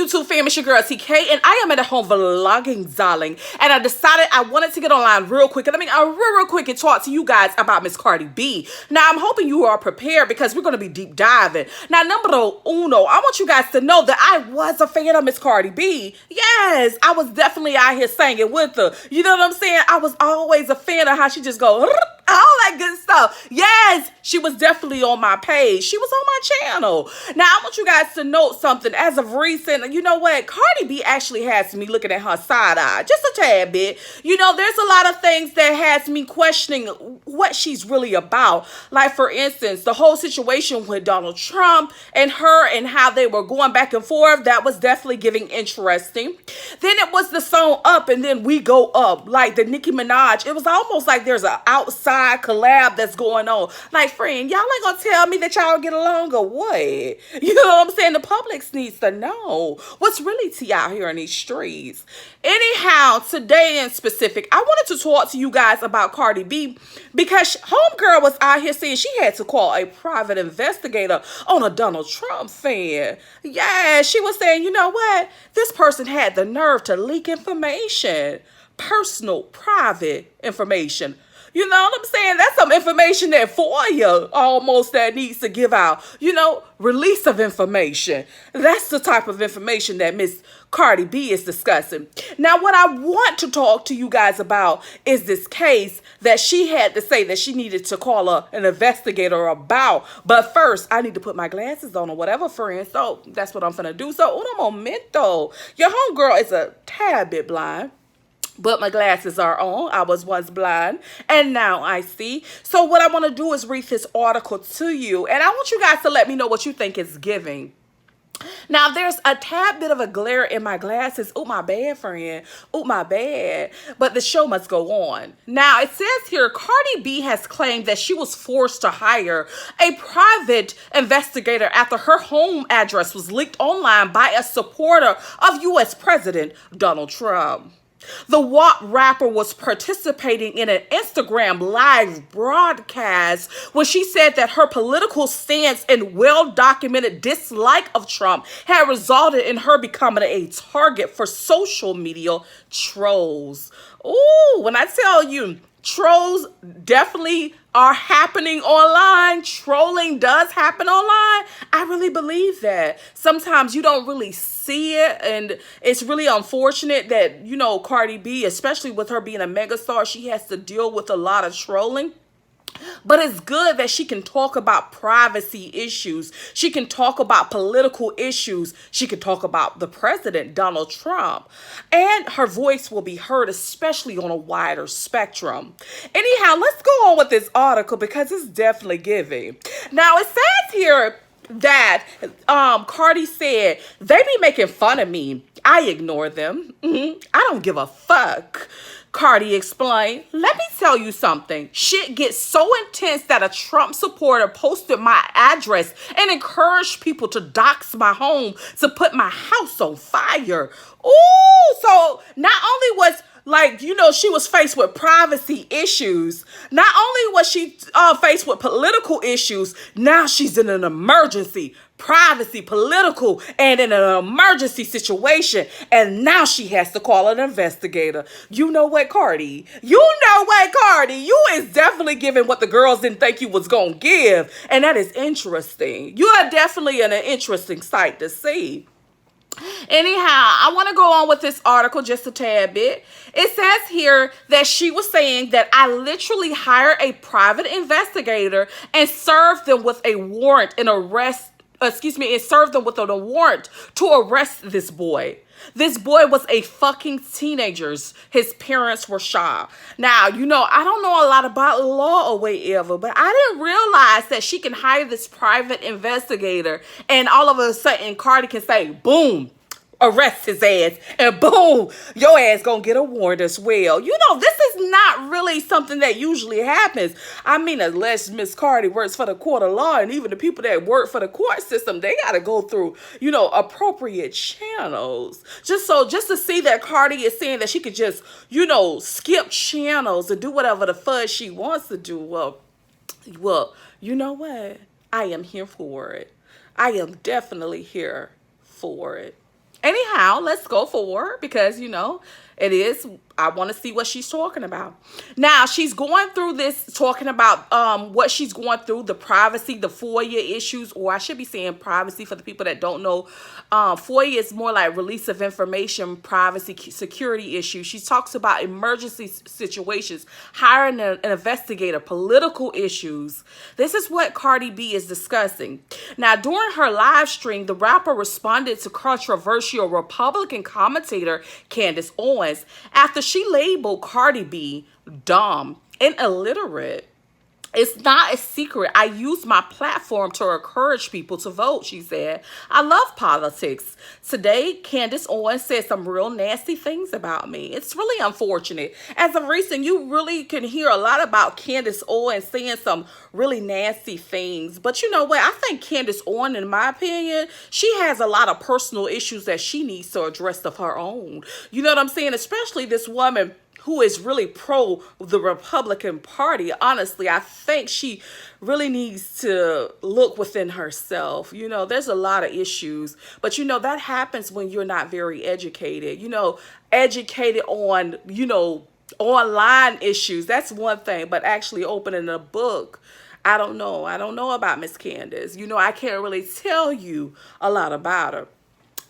YouTube fam? It's your girl TK, and I am at home vlogging, darling. And I decided I wanted to get online real quick, and real quick and talk to you guys about Miss Cardi B. Now, I'm hoping you are prepared because we're going to be deep diving. Now, numero uno, I want you guys to know that I was a fan of Miss Cardi B. Yes, I was definitely out here singing with her. You know what I'm saying? I was always a fan of how she just go, all that good stuff. Yes, she was definitely on my page. She was on my channel. Now, I want you guys to note something. As of recent, you know what? Cardi B actually has me looking at her side eye just a tad bit. You know, there's a lot of things that has me questioning what she's really about. Like, for instance, the whole situation with Donald Trump and her and how they were going back and forth. That was definitely giving interesting. Then it was the song Up and Then We Go Up. Like the Nicki Minaj. It was almost like there's an outside collab that's going on. Like, friend, y'all ain't gonna tell me that y'all get along or what? You know what I'm saying? The public needs to know what's really tea out here in these streets. Anyhow, today in specific, I wanted to talk to you guys about Cardi B because homegirl was out here saying she had to call a private investigator on a Donald Trump fan. Yeah, she was saying, you know what? This person had the nerve to leak information. Personal, private information. You know what I'm saying? That's some information that for you almost that needs to give out. You know, release of information. That's the type of information that Miss Cardi B is discussing. Now, what I want to talk to you guys about is this case that she had to say that she needed to call an investigator about. But first, I need to put my glasses on or whatever, friends. So that's what I'm going to do. So, un momento. Your homegirl is a tad bit blind. But my glasses are on. I was once blind, and now I see. So what I want to do is read this article to you, and I want you guys to let me know what you think it's giving. Now, there's a tad bit of a glare in my glasses. Oh, my bad, friend. Oh, my bad. But the show must go on. Now, it says here, Cardi B has claimed that she was forced to hire a private investigator after her home address was leaked online by a supporter of U.S. President Donald Trump. The WAP rapper was participating in an Instagram live broadcast when she said that her political stance and well-documented dislike of Trump had resulted in her becoming a target for social media trolls. Ooh, when I tell you, trolls definitely are happening online. Trolling does happen online. I really believe that. Sometimes you don't really see it, and it's really unfortunate that, you know, Cardi B, especially with her being a megastar, she has to deal with a lot of trolling. But it's good that she can talk about privacy issues. She can talk about political issues. She can talk about the president, Donald Trump. And her voice will be heard, especially on a wider spectrum. Anyhow, let's go on with this article because it's definitely giving. Now, it says here that Cardi said, they be making fun of me. I ignore them. I don't give a fuck. Cardi explained, let me tell you something. Shit gets so intense that a Trump supporter posted my address and encouraged people to dox my home to put my house on fire. Ooh, so not only was, like, you know, she was faced with privacy issues. Not only was she faced with political issues, now she's in an emergency. Privacy, political, and in an emergency situation. And now she has to call an investigator. You know what, Cardi? You know what, Cardi? You is definitely giving what the girls didn't think you was going to give. And that is interesting. You are definitely an interesting sight to see. Anyhow, I want to go on with this article just a tad bit. It says here that she was saying that I literally hired a private investigator and served them with a warrant and served them with a warrant to arrest this boy. This boy was a fucking teenager. His parents were shy. Now, you know, I don't know a lot about law or whatever, but I didn't realize that she can hire this private investigator and all of a sudden Cardi can say, boom, arrest his ass, and boom, your ass gonna get a warrant as well. You know, this is not really something that usually happens. I mean, unless Miss Cardi works for the court of law, and even the people that work for the court system, they gotta go through, you know, appropriate channels. Just to see that Cardi is saying that she could just, you know, skip channels and do whatever the fudge she wants to do. Well, you know what? I am here for it. I am definitely here for it. Anyhow, let's go forward because, it is, I want to see what she's talking about. Now, she's going through this, talking about what she's going through, the privacy, the FOIA issues, or I should be saying privacy for the people that don't know. FOIA is more like release of information, privacy, security issues. She talks about emergency situations, hiring an investigator, political issues. This is what Cardi B is discussing. Now, during her live stream, the rapper responded to controversial Republican commentator Candace Owens after she labeled Cardi B dumb and illiterate. It's not a secret. I use my platform to encourage people to vote, she said. I love politics. Today, Candace Owens said some real nasty things about me. It's really unfortunate. As of recent, you really can hear a lot about Candace Owens saying some really nasty things. But you know what? I think Candace Owens, in my opinion, she has a lot of personal issues that she needs to address of her own. You know what I'm saying? Especially this woman who is really pro the Republican Party. Honestly, I think she really needs to look within herself. There's a lot of issues, but that happens when you're not very educated. Educated on, online issues. That's one thing, but actually opening a book, I don't know. I don't know about Miss Candace. I can't really tell you a lot about her.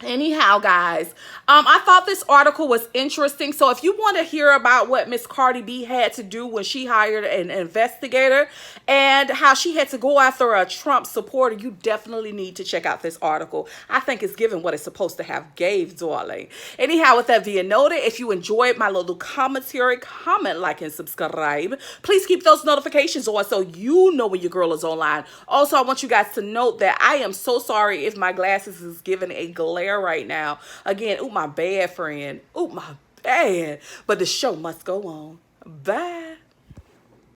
Anyhow, guys, I thought this article was interesting. So if you want to hear about what Miss Cardi B had to do when she hired an investigator and how she had to go after a Trump supporter, you definitely need to check out this article. I think it's given what it's supposed to have gave, darling. Anyhow, with that being noted, if you enjoyed my little commentary, comment, like, and subscribe. Please keep those notifications on so you know when your girl is online. Also, I want you guys to note that I am so sorry if my glasses is giving a glare right now. Again, my bad, friend. My bad. But the show must go on. Bye.